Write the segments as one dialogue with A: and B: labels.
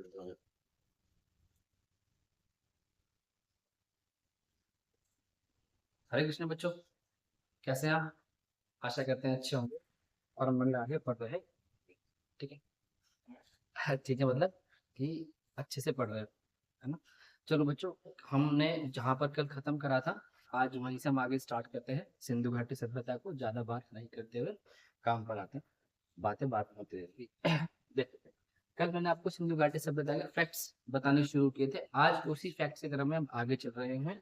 A: देता हूँ। हरे कृष्ण बच्चों, कैसे हैं आप? आशा करते हैं अच्छे होंगे और मन लगा के पढ़ रहे हैं। ठीक है। ठीक है, मतलब कि अच्छे से पढ़ रहे हो, है ना? चलो बच्चों, हमने जहाँ पर कल खत्म करा था, आज वहीं से हम आगे स्टार्ट करते हैं। सिंधु घाटी सभ्यता को ज्यादा बात नहीं करते हुए काम पर आते हैं। बातें बात में होती रहती है। देखो, कल मैंने आपको सिंधु घाटी सभ्यता के फैक्ट्स बताने शुरू किए थे। आज उसी फैक्ट के क्रम में हम आगे चल रहे हैं।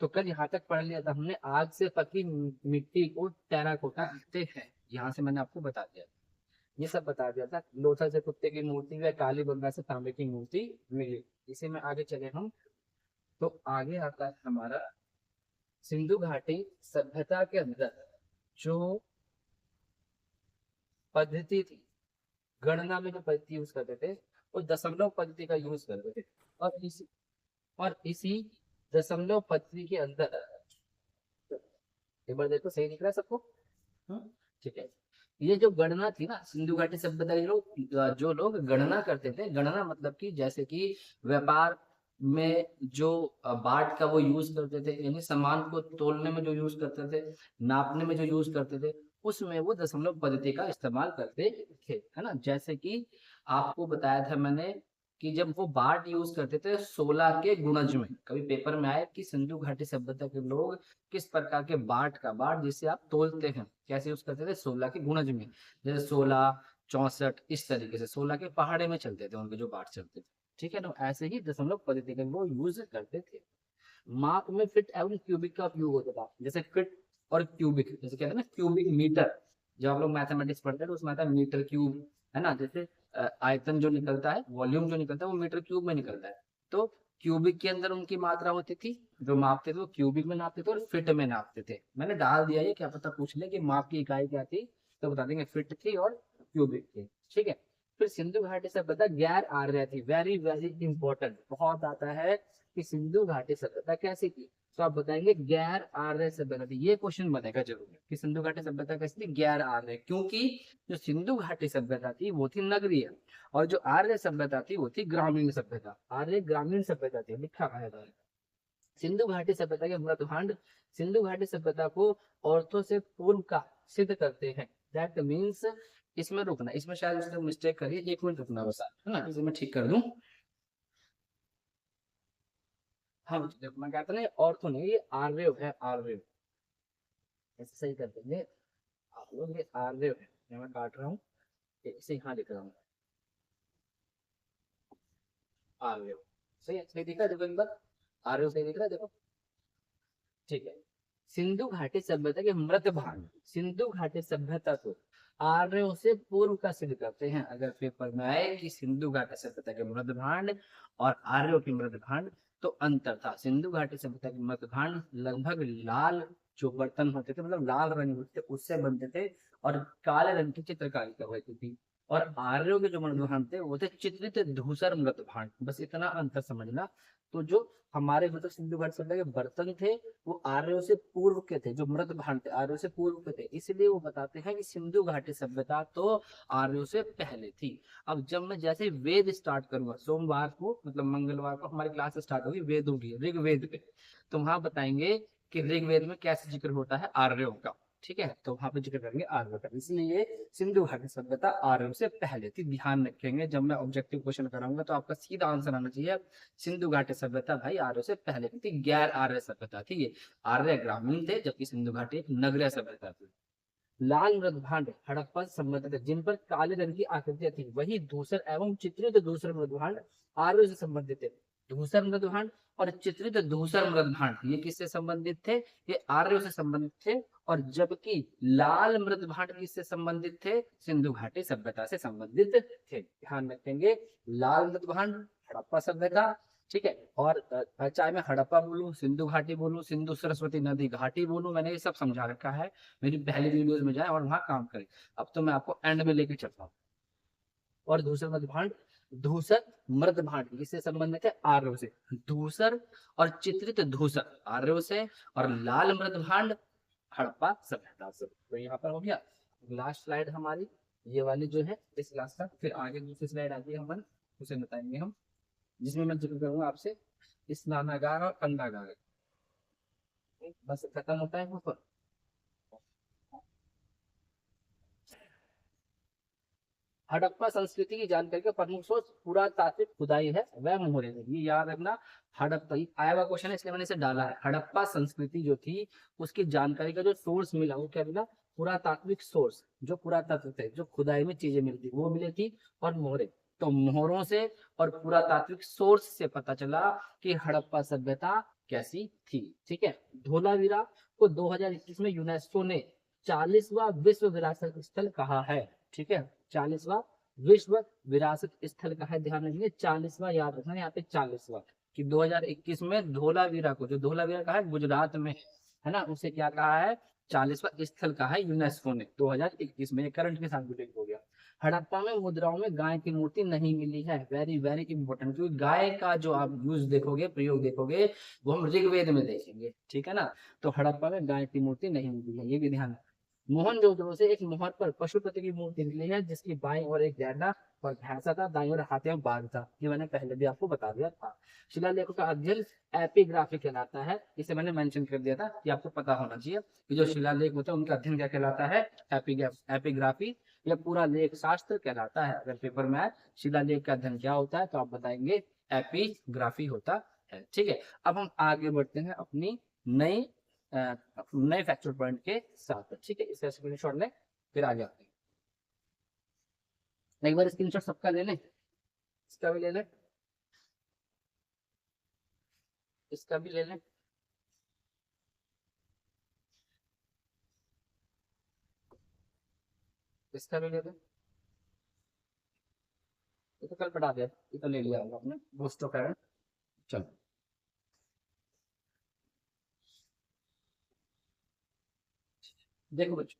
A: तो कल यहाँ तक पढ़ लिया था हमने, आग से पकी मिट्टी को टेराकोटा कहते हैं। यहाँ से मैंने आपको बता दिया, ये सब बता दिया था। लोथा से कुत्ते की मूर्ति व काली गंगा से तांबे की मूर्ति मिली। इसी में आगे चले हम, तो आगे आता है हमारा सिंधु घाटी सभ्यता के अंदर जो पद्धति थी, गणना में जो पद्धति यूज करते थे, वो दशमलव पद्धति का यूज करते थे। और इसी दशमलव पद्धति के अंदर, एक बार देखो सही दिख रहा है सबको? हाँ, ठीक है। ये जो गणना थी ना, सिंधु घाटी सभ्यता के लोग, जो लोग गणना करते थे, गणना मतलब कि जैसे कि व्यापार में जो बाट का वो यूज करते थे, यानी सामान को तोलने में जो यूज करते थे, नापने में जो यूज करते थे, उसमें वो दशमलव पद्धति का इस्तेमाल करते थे, है ना? जैसे कि आपको बताया था मैंने कि जब वो बाट यूज करते थे 16 के गुणज में, कभी पेपर में आया कि सिंधु घाटी सभ्यता के लोग किस प्रकार के बाट जिसे आप तोलते हैं, कैसे यूज करते थे? 16 के गुणज में, जैसे 16, 64, इस तरीके से 16 के पहाड़े में चलते थे उनके जो बाट चलते थे। ठीक है ना? ऐसे ही दशमलव पद्धति का वो यूज करते थे। माप में फिट एवं क्यूबिक का उपयोग होता था। जैसे फिट और क्यूबिक, जैसे कहते हैं ना क्यूबिक मीटर, जब आप लोग मैथमेटिक्स पढ़ते हैं तो उसमें आता है मीटर क्यूब, है ना? जैसे आयतन जो निकलता है, वॉल्यूम जो निकलता है, वो मीटर क्यूब में निकलता है। तो क्यूबिक के अंदर उनकी मात्रा होती थी, जो मापते थे वो क्यूबिक में नापते थे और फिट में नापते थे। मैंने डाल दिया ये, क्या पता पूछ ले कि माप की इकाई क्या थी, तो बता देंगे फिट थी और क्यूबिक थी। ठीक है। फिर सिंधु घाटी सभ्यता गैर आर्य थी। वेरी वेरी इंपॉर्टेंट, बहुत आता है कि सिंधु घाटी सभ्यता कैसी थी, तो आप बताएंगे गैर आर्य सभ्यता थी। ये क्वेश्चन बनेगा जरूर कि सिंधु घाटी सभ्यता कैसी थी? गैर आर्य। क्योंकि जो सिंधु घाटी सभ्यता थी वो थी नगरीय, और जो आर्य सभ्यता थी वो थी ग्रामीण सभ्यता। आर्य ग्रामीण सभ्यता थी, लिखा है सिंधु घाटी सभ्यता के मृदभांड सिंधु घाटी सभ्यता को औरतों से पूर्व का सिद्ध करते हैं। दैट मीन्स, इसमें रुकना, इसमें शायद उसने मिस्टेक करी, 1 मिनट रुकना बस, है ना? इसे मैं ठीक कर दूं। हाँ देखो, मैं कहता ना ऑर्थो नहीं, ये आर्य है, आर्य। ऐसे सही कर देंगे आप लोग, ये आर्य है। मैं काट रहा हूँ, इसे यहाँ लिख रहा हूँ, आर्य। सही है, सही दिख रहा है? देखो एक बार, आर्य सही दिख रहा है, देखो। ठीक है। सिंधु घाटी सभ्यता के मृत भांड, सिंधु घाटी सभ्यता को आर्यों से पूर्व का सिद्ध करते हैं। अगर पेपर में आए कि सिंधु घाटी सभ्यता के मृत भांड और आर्यों के मृत भांड, तो अंतर था। सिंधु घाटी सभ्यता के मृत भांड लगभग लाल जो बर्तन होते थे, मतलब लाल रंग होते थे, उससे बनते थे और काले रंग की चित्रकारी होती थी। और आर्यों के जो मृत भांड थे वो थे चित्रित धूसर मृत भांड। बस इतना अंतर समझना। तो जो हमारे मतलब सिंधु घाटी सभ्यता के बर्तन थे वो आर्यों से पूर्व के थे, जो मृत भांड थे आर्यों से पूर्व के थे, इसलिए वो बताते हैं कि सिंधु घाटी सभ्यता तो आर्यों से पहले थी। अब जब मैं जैसे वेद स्टार्ट करूंगा, सोमवार को मतलब मंगलवार को हमारी क्लास स्टार्ट होगी वेदों की, ऋग्वेद पे, तो वहां बताएंगे कि ऋग्वेद में कैसे जिक्र होता है आर्यों का। ठीक है, तो वहां पे जिक्र करेंगे आर्यों का, इसलिए सिंधु घाटी सभ्यता आर्यों से पहले थी। ध्यान रखेंगे, जब मैं ऑब्जेक्टिव क्वेश्चन कराऊंगा तो आपका सीधा आंसर आना चाहिए सिंधु घाटी सभ्यता भाई आर्यों से पहले की थी, गैर आर्य सभ्यता थी ये। आर्य ग्रामीण थे, जबकि सिंधु घाटी एक नगरीय सभ्यता थी। लाल मृद भांड हड़प्पा से संबंधित है, जिन पर काले रंग की आकृतियां थी। वही धूसर एवं चित्रित धूसर मृद भांड आर्यों से संबंधित है। धूसर मृद भांड और चित्रित धूसर मृद भांड ये किससे संबंधित थे? ये आर्यों से संबंधित थे। और जबकि लाल मृद भांड किससे संबंधित थे? सिंधु घाटी सभ्यता से संबंधित थे। ध्यान रखेंगे, लाल मृद भांड हड़प्पा सभ्यता, ठीक है। और चाहे मैं हड़प्पा बोलूं, सिंधु घाटी बोलूं, सिंधु सरस्वती नदी घाटी बोलूं, मैंने ये सब समझा रखा है। मेरी पहली वीडियोस में जाए और वहां काम करें। अब तो मैं आपको एंड में लेके चलता हूँ। और धूसर मृद भांड, धूसर मृद भांड किससे संबंधित है? आर्यों से। धूसर और चित्रित धूसर आर्यों से, और लाल मृद भांड हड़प्पा सभ्यता से। तो यहाँ पर हो गया। लास्ट स्लाइड हमारी ये वाली जो है इस क्लास का। फिर आगे दूसरी स्लाइड आती है हमारी उसे बताएंगे हम, जिसमें मैं जिक्र करूंगा आपसे स्नानागार और अन्नागार। बस खत्म होता है वहाँ पर। हड़प्पा संस्कृति की जानकारी का प्रमुख स्रोत पुरातात्विक खुदाई है वह मोहरे है, ये याद रखना। हड़प्पा ये आया हुआ क्वेश्चन है इसलिए मैंने इसे डाला है। हड़प्पा संस्कृति जो थी उसकी जानकारी का जो सोर्स मिला वो क्या मिला, पुरातात्विक सोर्स, जो पुरातत्व थे, जो खुदाई में चीजें मिलती वो मिली थी, और मोहरे। तो मोहरों से और पुरातात्विक सोर्स से पता चला कि हड़प्पा सभ्यता कैसी थी। ठीक है। धोलावीरा को 2021 में यूनेस्को ने 40वां विश्व विरासत स्थल कहा है। ठीक है, 40वां विश्व विरासत स्थल का है, ध्यान रखिए 40वां याद रखना यहाँ पे 40वां, कि 2021 में धोलावीरा को, जो धोलावीरा का है गुजरात में है ना, उसे क्या कहा है, 40वां स्थल का है यूनेस्को ने 2021 में। ये करंट के साथ रिलेट हो गया। हड़प्पा में मुद्राओं में गाय की मूर्ति नहीं मिली है, वेरी वेरी इंपॉर्टेंट, क्योंकि गाय का जो आप यूज देखोगे, प्रयोग देखोगे, वो हम ऋग्वेद में देखेंगे। ठीक है ना, तो हड़प्पा में गाय की मूर्ति नहीं मिली है, ये भी ध्यान। मोहनजोदड़ो से एक मोहर पर पशुपति की मूर्ति मिली है, जिसकी बाईं ओर एक गैंडा और भैंसा था, दाईं ओर हाथी में बाघ था। ये मैंने पहले भी आपको बता दिया था। शिलालेखों का अध्ययन एपिग्राफी कहलाता है, इसे मैंने मेंशन कर दिया था कि आपको पता होना चाहिए कि जो शिलालेख होता है उनका अध्ययन क्या कहलाता है, एपिग्राफी, या पूरा लेख शास्त्र कहलाता है। अगर पेपर में आए शिलालेख का अध्ययन क्या होता है तो आप बताएंगे एपिग्राफी होता है। ठीक है, अब हम आगे बढ़ते हैं अपनी नई नए फैक्चुअल पॉइंट के साथ। ठीक है, इसका स्क्रीनशॉट लें फिर आगे आते हैं। एक बार स्क्रीनशॉट सबका ले लें, इसका भी ले लें, इसका भी ले लें। इसका भी ले लें। ये तो कल पढ़ा दिया, ये तो ले लिया होगा आपने, दोस्तों का है। चलो देखो बच्चों,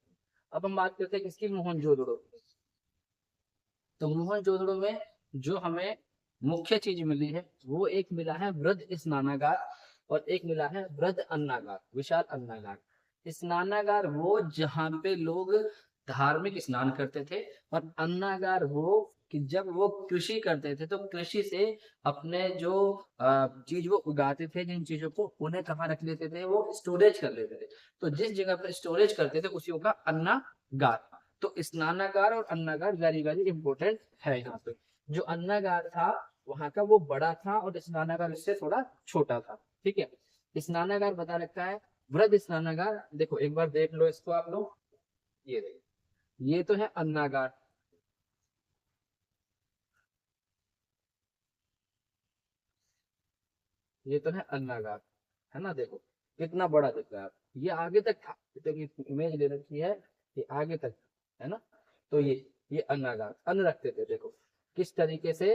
A: अब हम बात करते हैं किसकी, मोहनजोदड़ो। तो मोहनजोदड़ो में जो हमें मुख्य चीज मिली है वो एक मिला है वृद्ध स्नानागार, और एक मिला है वृद्ध अन्नागार, विशाल अन्नागार। स्नानागार वो जहाँ पे लोग धार्मिक स्नान करते थे, और अन्नागार वो कि जब वो कृषि करते थे तो कृषि से अपने जो चीज वो उगाते थे, जिन चीजों को उन्हें कहाँ रख लेते थे, वो स्टोरेज कर लेते थे। तो जिस जगह पर स्टोरेज करते थे उसी का अन्नागार। तो स्नानागार और अन्नागार वेरी वेरी इंपॉर्टेंट है यहाँ पे। जो अन्नागार था वहां का वो बड़ा था, और स्नानागार इससे थोड़ा छोटा था। ठीक है, स्नानागार बता रखा है। वृद्ध स्नानागार देखो एक बार देख लो इसको आप लोग, ये देखो, ये तो है अन्नागार, ये तो है अन्नागार, है ना। देखो कितना बड़ा दिख रहा है, ये आगे तक था, इमेज ले रखी है, ये आगे तक है ना। तो ये अन्नागार, अन्न रखते थे, देखो किस तरीके से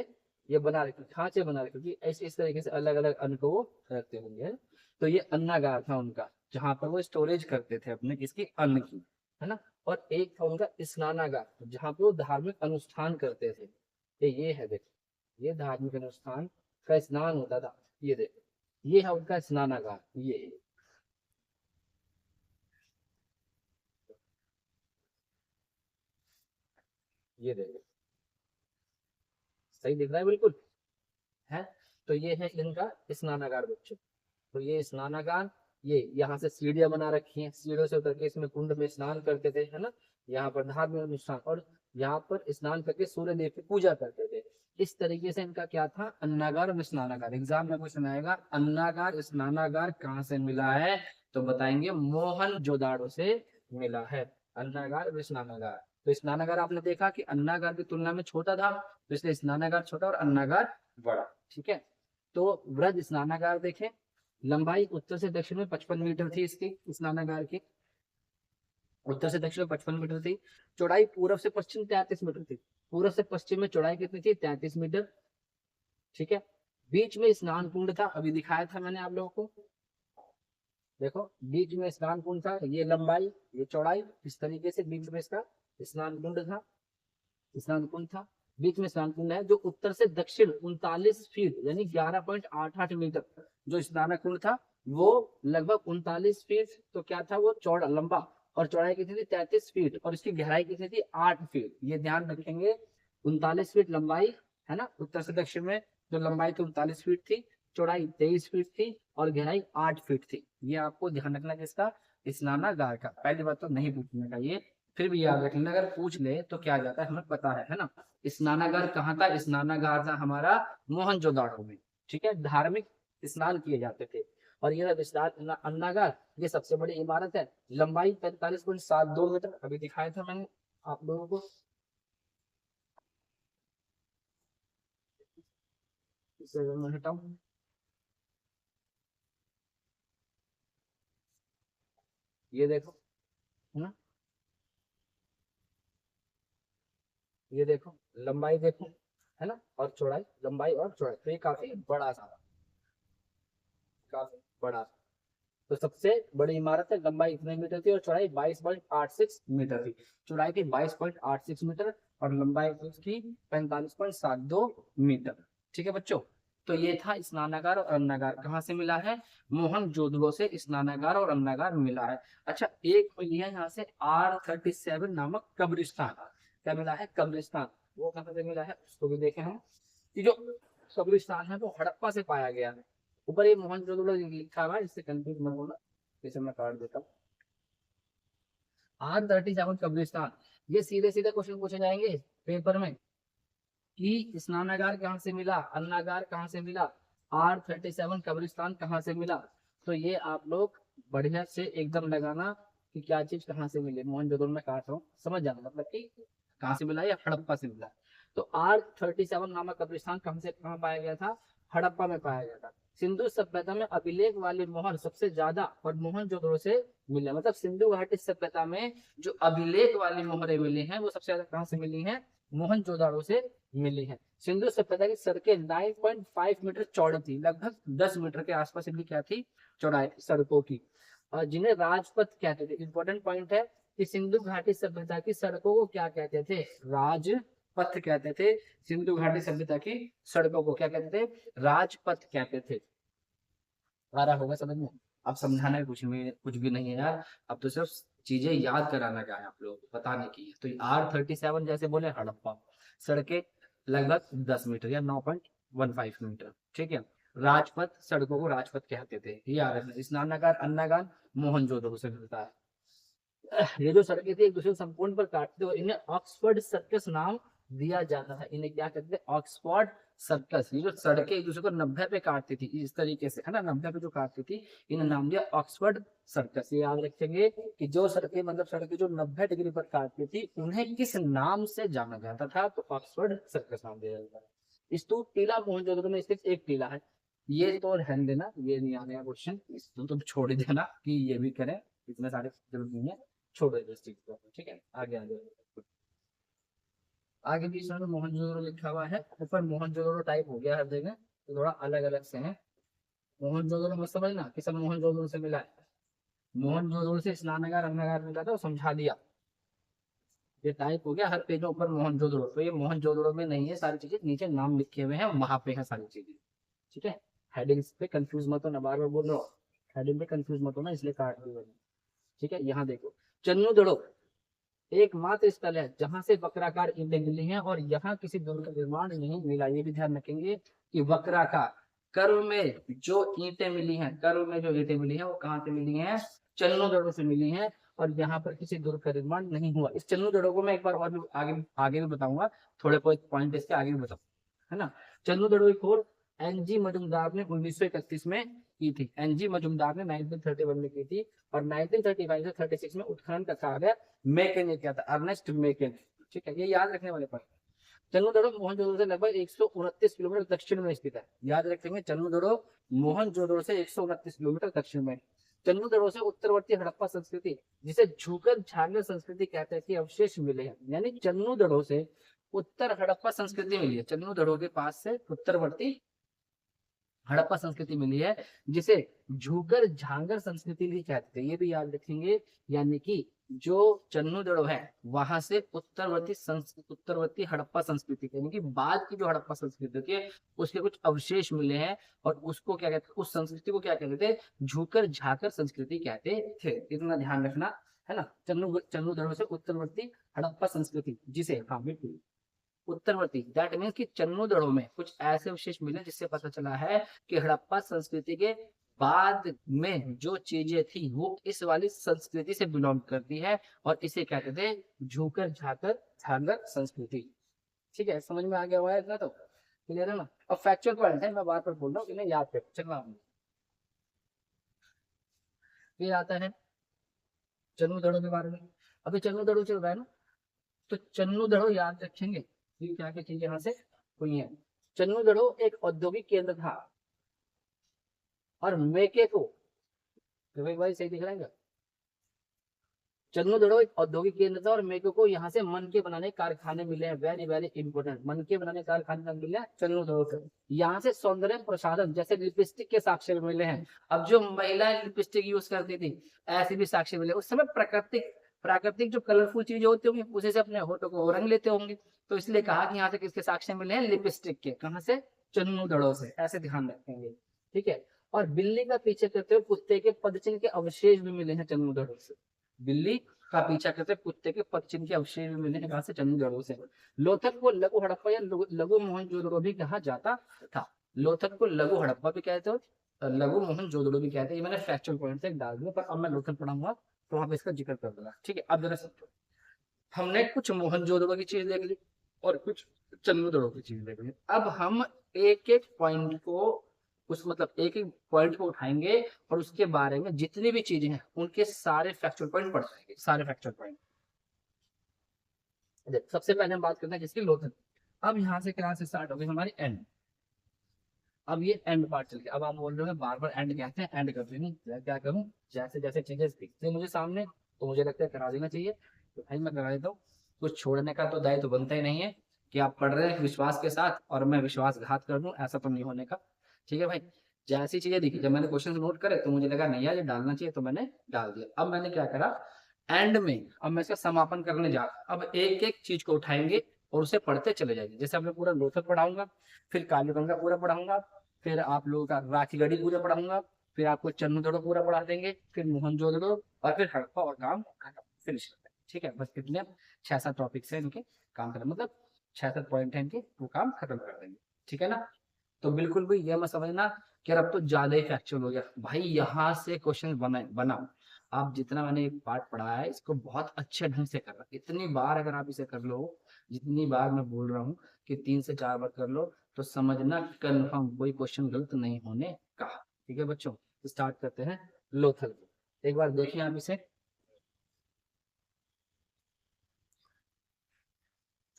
A: ये बना रखे, खांचे बना रखे, कि ऐसे इस तरीके से अलग अलग अन्न को वो रखते होंगे, है ना? तो ये अन्नागार था उनका, जहां पर वो स्टोरेज करते थे अपने किसकी, अन्न की, है ना। और एक था उनका स्नानागार, जहाँ पे वो धार्मिक अनुष्ठान करते थे। ये है देखो, ये धार्मिक अनुष्ठान का स्नान होता था, ये देखो, ये है उनका स्नानागार, ये है। ये देखो, सही दिख रहा है बिल्कुल, है। तो ये है इनका स्नानागार बच्चों। तो ये स्नानागार, ये यहाँ से सीढ़ियां बना रखी हैं, सीढ़ियों से उतर के इसमें कुंड में स्नान करते थे, है ना। यहाँ पर धार्मिक अनुष्ठान, और यहाँ पर स्नान करके सूर्य देव की पूजा करते थे। इस तरीके से इनका क्या था, अन्नागार और स्नानागार। एग्जाम में क्वेश्चन आएगा अन्नागार स्नानागार कहाँ से मिला है, तो बताएंगे मोहन जोदाड़ो से मिला है, अन्नागार और स्नानागार। तो स्नानागार आपने देखा कि अन्नागार की तुलना में छोटा था, तो इसलिए स्नानागार छोटा और अन्नागार बड़ा। ठीक है, तो वृद्ध स्नानागार देखें, लंबाई उत्तर से दक्षिण में 55 मीटर थी इसकी, स्नानागार की, उत्तर से दक्षिण में 55 मीटर थी। चौड़ाई पूर्व से पश्चिम 33 मीटर थी, पूर्व से पश्चिम में चौड़ाई कितनी थी, 33 मीटर। ठीक है, बीच में स्नान कुंड था, अभी दिखाया था मैंने आप लोगों को, देखो बीच में स्नान कुंड था, ये लंबाई ये चौड़ाई, इस तरीके से बीच में इसका स्नान कुंड था, स्नान कुंड था, बीच में स्नान कुंड है, जो उत्तर से दक्षिण 39 फीट यानी 11.88 मीटर, जो स्नान कुंड था वो लगभग 39 फीट, तो क्या था वो चौड़ा लंबा, और चौड़ाई कितनी थी 33 फीट, और इसकी गहराई कितनी थी 8 फीट। ये ध्यान रखेंगे, 39 फीट लंबाई है ना। उत्तर से दक्षिण में जो लंबाई थी 39 फीट थी, चौड़ाई 23 फीट थी और गहराई 8 फीट थी। ये आपको ध्यान रखना किसका, स्नानागार का। पहली बात तो नहीं पूछने का ये, फिर भी याद रख लेना, अगर पूछ ले तो क्या जाता है हमें पता है ना। स्नानागार कहाँ था, स्नानागार था हमारा मोहनजोदाड़ो में। ठीक है, धार्मिक स्नान किए जाते थे। और ये विस्तार अन्नागार, ये सबसे बड़ी इमारत है, लंबाई 45.72 मीटर, अभी दिखाया था मैंने आप लोगों को। इसे मैं हटाऊं, ये देखो, है ना, ये देखो लंबाई देखो, है ना, और चौड़ाई, लंबाई और चौड़ाई, तो ये काफी बड़ा सा, काफी बड़ा। तो सबसे बड़ी इमारत है, लंबाई इतने मीटर थी और चौड़ाई 22.86 मीटर थी। चौड़ाई थी 22.86 मीटर और लंबाई थी उसकी 45.72 मीटर। ठीक है बच्चों, तो ये था स्नानागार और अन्नागार। कहाँ से मिला है, मोहनजोदड़ो से स्नानागार और अन्नागार मिला है। अच्छा, एक मिली है यहाँ से R37 नामक कब्रिस्तान। क्या मिला है, कब्रिस्तान, वो कहाँ से मिला है उसको भी देखे हम। कि जो कब्रिस्तान है वो हड़प्पा से पाया गया है। ऊपर ये मोहनजोदड़ो लिखा हुआ है, इससे कंफ्यूज मत होना, इसे मैं काट देता हूँ। R37 कब्रिस्तान, ये सीधे सीधे क्वेश्चन पूछे जाएंगे पेपर में कि स्नानागार कहाँ से मिला, अन्नागार कहाँ से मिला, R37 कब्रिस्तान कहाँ से मिला। तो ये आप लोग बढ़िया से एकदम लगाना कि क्या चीज कहाँ से मिले। मोहनजोदड़ो में काट रहा हूँ, समझ जाना, मतलब कि कहाँ से मिला या हड़प्पा से मिला। तो R37 नामक कब्रिस्तान कहाँ से कहाँ पाया गया था, हड़प्पा में पाया गया था। सिंधु सभ्यता में अभिलेख वाले मोहर सबसे ज्यादा और मोहनजोदड़ो से मिले, मतलब सिंधु घाटी सभ्यता में जो अभिलेख वाली मोहरें मिली हैं वो सबसे ज्यादा कहाँ से मिली हैं, मोहनजोदड़ो से मिली है। सिंधु सभ्यता की सड़कें 9.5 मीटर चौड़ी थी, लगभग 10 मीटर के आसपास इनकी क्या थी, चौड़ाई थी सड़कों की, और जिन्हें राजपथ कहते थे। इंपॉर्टेंट पॉइंट है कि सिंधु घाटी सभ्यता की सड़कों को क्या कहते थे, राजपथ कहते थे। सिंधु घाटी सभ्यता की सड़कों को क्या कहते थे, राजपथ कहते थे। आ रहा होगा समझ में। अब समझाना कुछ भी नहीं है यार, अब तो सिर्फ चीजें याद कराना क्या है आप लोग को, बताने की है। तो R37 जैसे बोले हड़प्पा, सड़कें लगभग 10 मीटर या 9.15 मीटर। ठीक है, राजपथ, सड़कों को राजपथ कहते थे, ये याद रखना। स्नानागार अन्नागार मोहनजोदड़ो से मिलता है। ये जो सड़कें थी एक दूसरे को संपूर्ण पर काटते हुए इन्हें ऑक्सफोर्ड सर्कस नाम दिया जाता था। इन्हें क्या कहते थे, ऑक्सफोर्ड सर्कस। ये जो सड़कें एक दूसरे को 90 पे काटती थी इस तरीके से, है ना, 90 पे जो काटती थी, इन्हें नाम दिया ऑक्सफोर्ड सर्कस। ये याद रखेंगे कि जो सड़कें, मतलब सड़कें जो 90 डिग्री पर काटती थी उन्हें किस नाम से जाना जाता था, तो ऑक्सफोर्ड सर्कस नाम दिया जाता है। स्तूप टीला मोहनजोदड़ो में स्थित एक टीला है। ये तो रहने देना, ये नहीं आने का क्वेश्चन, इसको तो छोड़ ही देना कि ये भी करें, इतने सारे जरूरत नहीं है, छोड़ दो इस चीज को। ठीक है, आगे आगे आगे भी इसमें मोहनजोदड़ो लिखा हुआ है, ऊपर मोहनजोदड़ो टाइप हो गया हर जगह, तो थोड़ा अलग अलग से है। मोहनजोदड़ो मत समझना कि सब मोहनजोदड़ो से मिला है। मोहनजोदड़ो से स्नानागार अन्नागार मिला था, वो समझा दिया। ये टाइप हो गया हर पेज में ऊपर मोहनजोदड़ो, तो ये मोहनजोदड़ो में नहीं है सारी चीजें, नीचे नाम लिखे हुए हैं वहां पे है सारी चीजें। ठीक है, हेडिंग्स पे कंफ्यूज मत होना, बार बार बोल रहा हूँ, हेडिंग पे कंफ्यूज मत होना, इसलिए काट दिया मैंने। ठीक है, यहाँ देखो, चन्नू एकमात्र स्थल है जहां से वक्राकार ईंटें मिली हैं और यहाँ किसी दुर्ग का निर्माण नहीं मिला। ये भी ध्यान रखेंगे कि वक्राकार कर्व में जो ईंटें मिली हैं, कर्व में जो ईंटें मिली हैं वो कहाँ से मिली हैं, चन्नो जड़ों से मिली हैं, और यहाँ पर किसी दुर्ग का निर्माण नहीं हुआ। इस चन्नो जड़ों को मैं एक बार और भी आगे आगे भी बताऊंगा, थोड़े बहुत पॉइंट इसके आगे भी बताऊंगा, है ना। चन्नो जड़ों की खोज एनजी मजुमदार ने 1931 में की थी। एनजी मजुमदार ने 1931 में की थी और 1935 से 36 में उत्खनन का कार्य मैके ने किया था, अर्नेस्ट मैके ने। ठीक है, ये याद रखने वाले पॉइंट। चन्नूदड़ो मोहनजोदड़ो से लगभग 129 किलोमीटर दक्षिण में स्थित है। याद रखेंगे, चन्नूदड़ो मोहनजोदड़ो से 129 किलोमीटर दक्षिण में। चन्नूदड़ो से उत्तरवर्ती हड़प्पा संस्कृति, जिसे झूकर झांगर संस्कृति कहते हैं, कि अवशेष मिले हैं। यानी चन्नूदड़ो से उत्तर हड़प्पा संस्कृति मिली है, चन्नूदड़ो के पास से उत्तरवर्ती हड़प्पा संस्कृति मिली है, जिसे झूगर झांगर संस्कृति भी कहते थे, ये भी याद रखेंगे। यानी कि जो चन्नूदड़ो है वहां से उत्तरवर्ती हड़प्पा संस्कृति, यानी कि बाद की जो हड़प्पा संस्कृति थी उसके कुछ अवशेष मिले हैं, और उसको क्या कहते, उस संस्कृति को क्या कहते थे, झूकर झाकर संस्कृति कहते थे। इतना ध्यान रखना, है ना। चन्नूदड़ो से उत्तरवर्ती हड़प्पा संस्कृति, जिसे, हाँ बिल्कुल, उत्तरवर्ती, दैट मीन्स कि चन्नू में कुछ ऐसे अवशेष मिले जिससे पता चला है कि हड़प्पा संस्कृति के बाद में जो चीजें थी वो इस वाली संस्कृति से बिलोंग करती है, और इसे कहते थे झूकर झाकर झांगर संस्कृति। ठीक है, समझ में आ गया हुआ है इतना? तो क्लियर है ना? अब फैक्चुअल पॉइंट है, मैं बार बार बोल रहा हूँ, इन्हें याद रखो। चलना फिर आता है चन्नू दड़ों के बारे में। अभी चन्नू दड़ो चल रहा है ना, तो चन्नू दड़ो याद रखेंगे ये क्या क्या चीजें यहाँ से हुई है। चन्नू दड़ो एक औद्योगिक केंद्र था, और मेके को, भाई सही दिख रहा है? चन्नू दड़ो एक औद्योगिक केंद्र था और मेको को यहाँ से मन के बनाने कारखाने मिले हैं। वेरी वेरी इंपोर्टेंट, मन के बनाने कारखाने मिले हैं चन्नू दड़ो से। यहाँ से सौंदर्य प्रसाधन जैसे लिपस्टिक के साक्ष्य मिले हैं। अब जो महिलाएं लिपस्टिक यूज करती थी ऐसे भी साक्ष्य मिले। उस समय प्राकृतिक जो कलरफुल चीजें होती होंगी उसी से अपने होठों को रंग लेते होंगे, तो इसलिए कहा कि यहाँ से किसके साक्ष्य मिले हैं? लिपस्टिक के। कहाँ से? चन्नू दड़ो से। ऐसे ध्यान रखेंगे, ठीक है। और बिल्ली का पीछे करते हुए कुत्ते के पदचिन्ह के अवशेष भी मिले हैं चन्नू दड़ो से। बिल्ली का पीछा करते कुत्ते के पदचिन्ह के अवशेष भी मिले हैं कहाँ से? चन्नू दड़ो से। लोथल को लघु हड़प्पा या लघु मोहनजोदड़ो भी कहा जाता था। लोथल को लघु हड़प्पा भी कहते हो, लघु मोहनजोदड़ो भी कहते हैं। ये मैंने फैक्चुअल पॉइंट से डाल दिया, पर अब मैं लोथल पढ़ाऊंगा तो वहां पे इसका जिक्र कर दूंगा, ठीक है। अब जरा समझो, हमने कुछ मोहनजोदड़ो की चीज देख ली और कुछ चन्नू दड़ो की चीज देख ली। अब हम एक एक पॉइंट को मतलब एक एक पॉइंट को उठाएंगे और उसके बारे में जितनी भी चीजें हैं उनके सारे फैक्चुअल पॉइंट पढ़ जाएंगे, सारे फैक्चुअल पॉइंट। सबसे पहले हम बात करते हैं जिसकी लोथल। अब यहाँ से क्लास स्टार्ट हो गई हमारी एंड। अब ये एंड पार्ट चल गया। अब आप बोल रहे हो बार बार एंड कहते हैं, एंड कर देंगे, क्या करूं? जैसे जैसे चीजें दिखती मुझे सामने तो मुझे लगता है करा देना चाहिए, तो भाई मैं करा देता हूँ। कुछ छोड़ने का तो दायित्व तो बनता ही नहीं है कि आप पढ़ रहे हैं विश्वास के साथ और मैं विश्वासघात कर दूं, ऐसा तो नहीं होने का, ठीक है भाई। जैसी चीजें दिखी, जब मैंने क्वेश्चन नोट करे तो मुझे लगा नहीं यार ये डालना चाहिए, तो मैंने डाल दिया। अब मैंने क्या करा, एंड में अब मैं इसका समापन करने जा रहा। अब एक एक चीज को उठाएंगे और उसे पढ़ते चले जाएंगे। जैसे अब मैं पूरा लोथल पढ़ाऊंगा, फिर कालीगंगा पूरा पढ़ाऊंगा, फिर आप लोगों का राखीगढ़ी पूरा पढ़ाऊंगा, फिर आपको चन्नू दड़ो पूरा पढ़ा देंगे, फिर मोहनजोदड़ो, और फिर हड़प्पा, और काम खत्म, फिनिश करते हैं, ठीक है। बस कितने 6-7 टॉपिक्स है इनके काम करना, मतलब 6-7 पॉइंट है इनके, वो काम खत्म कर देंगे, ठीक है ना। तो बिल्कुल भी ये मत समझना कि अब तो ज्यादा ही फैक्चुअल हो गया भाई। यहाँ से क्वेश्चन बनाओ। आप जितना मैंने एक पार्ट पढ़ाया है इसको बहुत अच्छे ढंग से करना। इतनी बार अगर आप इसे कर लो, जितनी बार मैं बोल रहा हूँ कि 3 से 4 बार कर लो, तो समझना कन्फर्म कोई क्वेश्चन गलत नहीं होने का, ठीक है बच्चों। स्टार्ट करते हैं लोथल। एक बार देखिए आप इसे।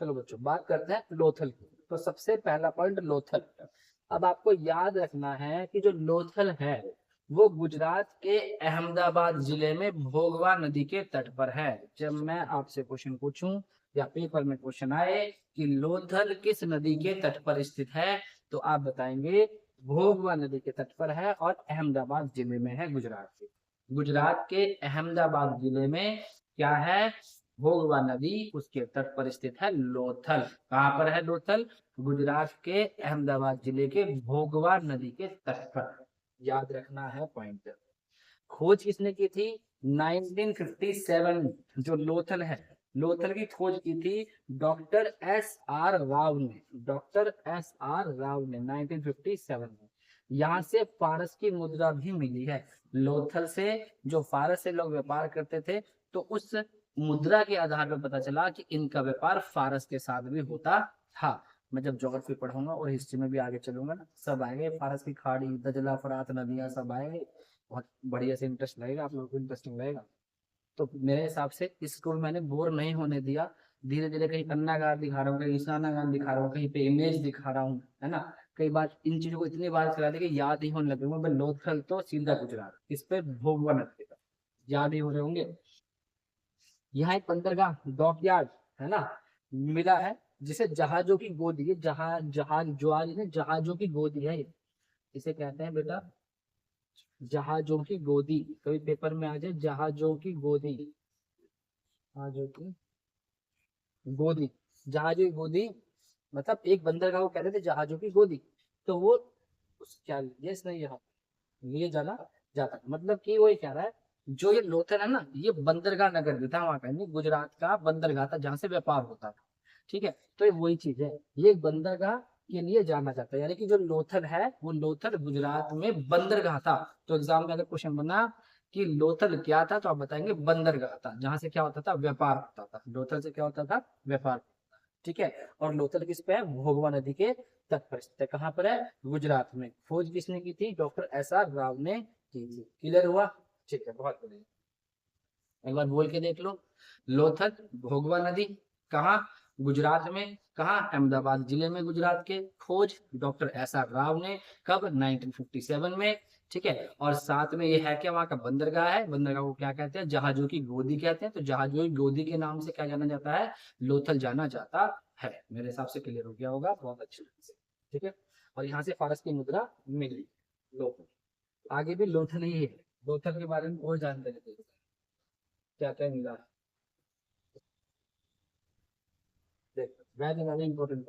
A: चलो बच्चों बात करते हैं लोथल की। तो सबसे पहला पॉइंट लोथल। अब आपको याद रखना है कि जो लोथल है वो गुजरात के अहमदाबाद जिले में भोगवा नदी के तट पर है। जब मैं आपसे क्वेश्चन पूछूं या पेपर में क्वेश्चन आए कि लोथल किस नदी के तट पर स्थित है, तो आप बताएंगे भोगवा नदी के तट पर है और अहमदाबाद जिले में है, गुजरात के अहमदाबाद जिले में क्या है? भोगवा नदी, उसके तट पर स्थित है लोथल। कहाँ पर है लोथल? गुजरात के अहमदाबाद जिले के भोगवा नदी के तट पर। याद रखना है पॉइंट। खोज किसने की थी? 1957। जो लोथल है, लोथल की खोज की थी डॉक्टर एस आर राव ने। डॉक्टर एस आर राव ने 1957 में। यहाँ से फारस की मुद्रा भी मिली है। लोथल से जो फारस से लोग व्यापार करते थे, तो उस मुद्रा के आधार पर पता चला कि इनका व्यापार फारस के साथ भी होता था। मैं जब ज्योग्राफी पढ़ाऊंगा और हिस्ट्री में भी आगे चलूंगा ना, सब आएंगे, फारस की खाड़ी, दजला, फरात नदियां सब आएंगे। बहुत बढ़िया से इंटरेस्ट लगेगा आप लोगों को, इंटरेस्टिंग लगेगा। तो मेरे हिसाब से इसको मैंने बोर नहीं होने दिया। धीरे धीरे कहीं अन्ना गार दिखा रहा हूँ, कहीं ईशाना गान दिखा रहा हूँ, कहीं पे इमेज दिखा रहा हूँ, है ना। कई बार इन चीजों को इतनी बार करा दी कि याद ही होने लगे। लोथल तो सीधा गुजरात, इस पे भोगवा नदी का याद ही हो रहे होंगे। यहाँ एक बंदरगाह, डॉकयार्ड, है ना, मिला है, जिसे जहाजों की गोदी है। जहाजों की गोदी है। इसे कहते हैं बेटा जहाजों की गोदी। कभी पेपर में आ जाए जहाजों की गोदी, जहाजों की गोदी, जहाजों की गोदी, मतलब एक बंदरगाह को कहते थे जहाजों की गोदी। तो वो क्या, यस नहीं, यहाँ लिए जाना जाता, मतलब कि वो ये कह रहा है जो ये लोथल है ना, ये बंदरगाह नगर भी था वहां का, नहीं गुजरात का बंदरगाह था जहाँ से व्यापार होता था। ठीक है, तो ये वही चीज है, ये एक बंदरगाह के लिए जाना जाता है, यानी कि जो लोथल है वो लोथल गुजरात में बंदरगाह था। तो एग्जाम में अगर क्वेश्चन बना कि लोथल क्या था, तो आप बताएंगे बंदरगाह था, जहां से क्या होता था, व्यापार होता था। लोथल से क्या होता था, व्यापार। ठीक है, और लोथल किस पे है, भोगवा नदी के तट पर स्थित है। कहाँ पर है, गुजरात में। खोज किसने की थी, डॉक्टर SR राव ने की थी। क्लियर हुआ, ठीक है, बहुत बढ़िया। एक बार बोल के देख लो, लोथल भोगवा नदी कहाँ, गुजरात में। कहाँ, अहमदाबाद जिले में गुजरात के। खोज डॉक्टर SR राव ने, कब, 1957 में। ठीक है, और साथ में ये है क्या, वहां का बंदरगाह है। बंदरगाह को क्या कहते हैं, जहाजों की गोदी कहते हैं। तो जहाजों की गोदी के नाम से क्या जाना जाता है, लोथल जाना जाता है। मेरे हिसाब से क्लियर हो गया होगा बहुत अच्छे से। ठीक है, और यहाँ से फारस की मुद्रा मिली, लोथल। आगे भी लोथल ही है, लोथल के बारे में और जानकारी देते हैं। क्या क्या मिला, देखो वेरी वेरी इंपॉर्टेंट।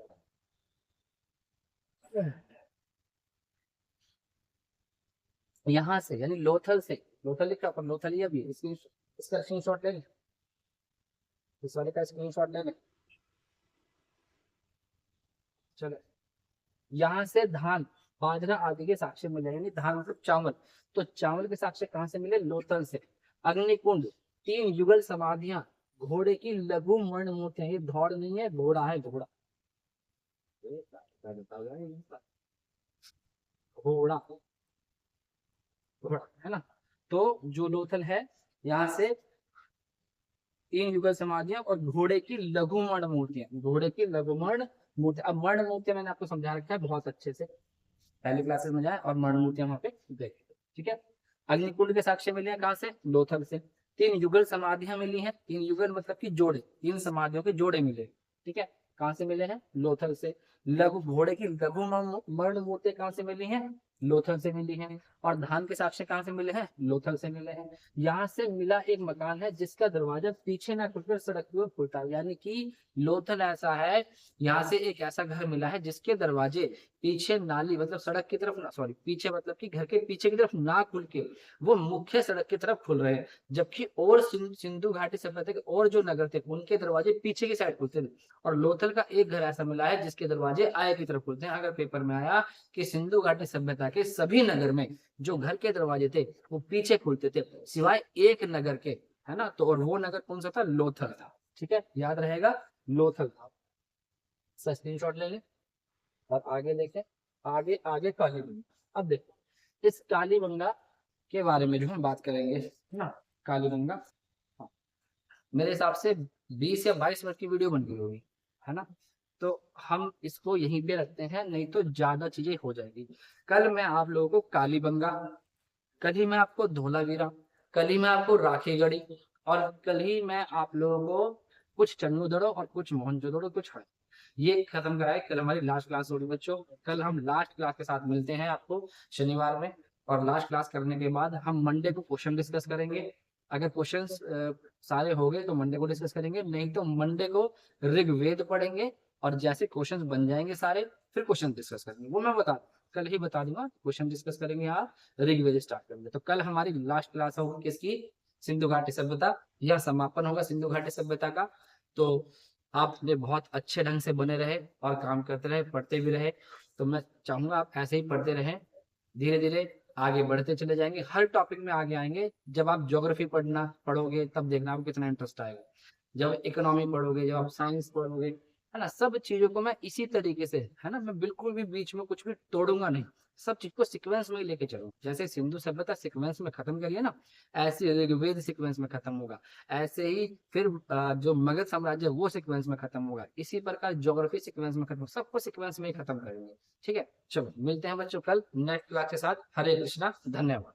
A: यहाँ से यानी लोथल से, लोथल लिखा पर लोथल ही अभी इसकी, इसका स्क्रीनशॉट ले ले, इस वाले का स्क्रीनशॉट ले ले। चलो, यहाँ से धान, बाजरा आदि के साक्ष्य मिले, यानी धान मतलब चावल। तो चावल के साक्ष्य कहाँ से मिले, लोथल से। अग्निकुंड, 3 युगल समाधियां, घोड़े की लघु मर्ण मूर्तियां, ये धौड़ नहीं है, घोड़ा है, घोड़ा। घोड़ा, घोड़ा है ना। तो जो लोथल है, यहाँ से 3 युगल समाधियां और घोड़े की लघु मर्ण मूर्तियां, घोड़े की लघु मर्ण मूर्ति। अब मर्ण मूर्तियां मैंने आपको समझा रखा है बहुत अच्छे से, पहली क्लासेस में जाए और मर्ण मूर्तियां वहां पे देखें। ठीक है, अग्निकुंड के साक्ष्य मिले हैं कहाँ से, लोथल से। 3 युगल समाधियां मिली हैं, 3 युगल मतलब कि जोड़े, 3 समाधियों के जोड़े मिले। ठीक है, कहाँ से मिले हैं, लोथल से। लघु, घोड़े की लघु मर्ण मूर्ति कहाँ से मिली हैं, लोथल से मिली हैं। और धान के साक्ष्य कहाँ से मिले हैं, लोथल से मिले हैं। यहाँ से मिला एक मकान है जिसका दरवाजा पीछे ना खुलकर सड़क की ओर खुलता है, यानी कि लोथल ऐसा है, यहाँ से एक ऐसा घर मिला है जिसके दरवाजे पीछे नाली मतलब सड़क की तरफ ना, सॉरी पीछे मतलब कि घर के पीछे की तरफ ना खुल के वो मुख्य सड़क की तरफ खुल रहे हैं। जबकि और सिंधु घाटी सभ्यता के और जो नगर थे उनके दरवाजे पीछे की साइड खुलते थे। और लोथल का एक घर ऐसा मिला है जिसके दरवाजे आगे की तरफ खुलते हैं। अगर पेपर में आया कि सिंधु घाटी सभ्यता के सभी नगर में जो घर के दरवाजे थे वो पीछे खुलते थे सिवाय एक नगर के, है ना, तो और वो नगर कौन सा था, लोथल था। ठीक है, याद रहेगा, लोथल था। स्क्रीनशॉट ले ले और आगे देखें। आगे आगे कालीबंगा। अब देखो इस कालीबंगा के बारे में जो हम बात करेंगे ना, कालीबंगा, हाँ, मेरे हिसाब से 20 या 22 मिनट की वीडियो बन गई होगी, है ना। तो हम इसको यहीं पे रखते हैं, नहीं तो ज्यादा चीजें हो जाएगी। कल मैं आप लोगों को कालीबंगा, कल ही मैं आपको धोलावीरा, कल ही मैं आपको राखीगढ़ी, और कल ही मैं आप लोगों को कुछ चन्नूदड़ो और कुछ मोहनजोदड़ो, कुछ है ये खत्म कराए। कल हमारी लास्ट क्लास होगी बच्चों, कल हम लास्ट क्लास के साथ मिलते हैं आपको शनिवार में। और लास्ट क्लास करने के बाद हम मंडे को क्वेश्चन डिस्कस करेंगे। अगर क्वेश्चंस सारे हो गए तो मंडे को डिस्कस करेंगे, नहीं तो मंडे को ऋग्वेद पढ़ेंगे, और जैसे क्वेश्चंस बन जाएंगे सारे फिर क्वेश्चन डिस्कस करेंगे। वो मैं कल ही बता दूंगा, क्वेश्चन डिस्कस करेंगे यहाँ, ऋग्वेद स्टार्ट करेंगे। तो कल हमारी लास्ट क्लास होगी किसकी, सिंधु घाटी सभ्यता, यह समापन होगा सिंधु घाटी सभ्यता का। तो आपने बहुत अच्छे ढंग से बने रहे और काम करते रहे, पढ़ते भी रहे। तो मैं चाहूंगा आप ऐसे ही पढ़ते रहें, धीरे धीरे आगे बढ़ते चले जाएंगे, हर टॉपिक में आगे आएंगे। जब आप ज्योग्राफी पढ़ोगे तब देखना आपको कितना इंटरेस्ट आएगा। जब इकोनॉमी पढ़ोगे, जब आप साइंस पढ़ोगे, है ना, सब चीजों को मैं इसी तरीके से, है ना, मैं बिल्कुल भी बीच में कुछ भी तोड़ूंगा नहीं, सब चीज को सीक्वेंस में ही लेके चलो। जैसे सिंधु सभ्यता सीक्वेंस में खत्म करिए ना, ऐसे ऋग्वेद सीक्वेंस में खत्म होगा, ऐसे ही फिर जो मगध साम्राज्य वो सीक्वेंस में खत्म होगा, इसी प्रकार ज्योग्राफी सीक्वेंस में खत्म, सबको सीक्वेंस में ही खत्म करेंगे। ठीक है, चलो मिलते हैं बच्चों कल नेक्स्ट क्लास के साथ। हरे कृष्णा, धन्यवाद।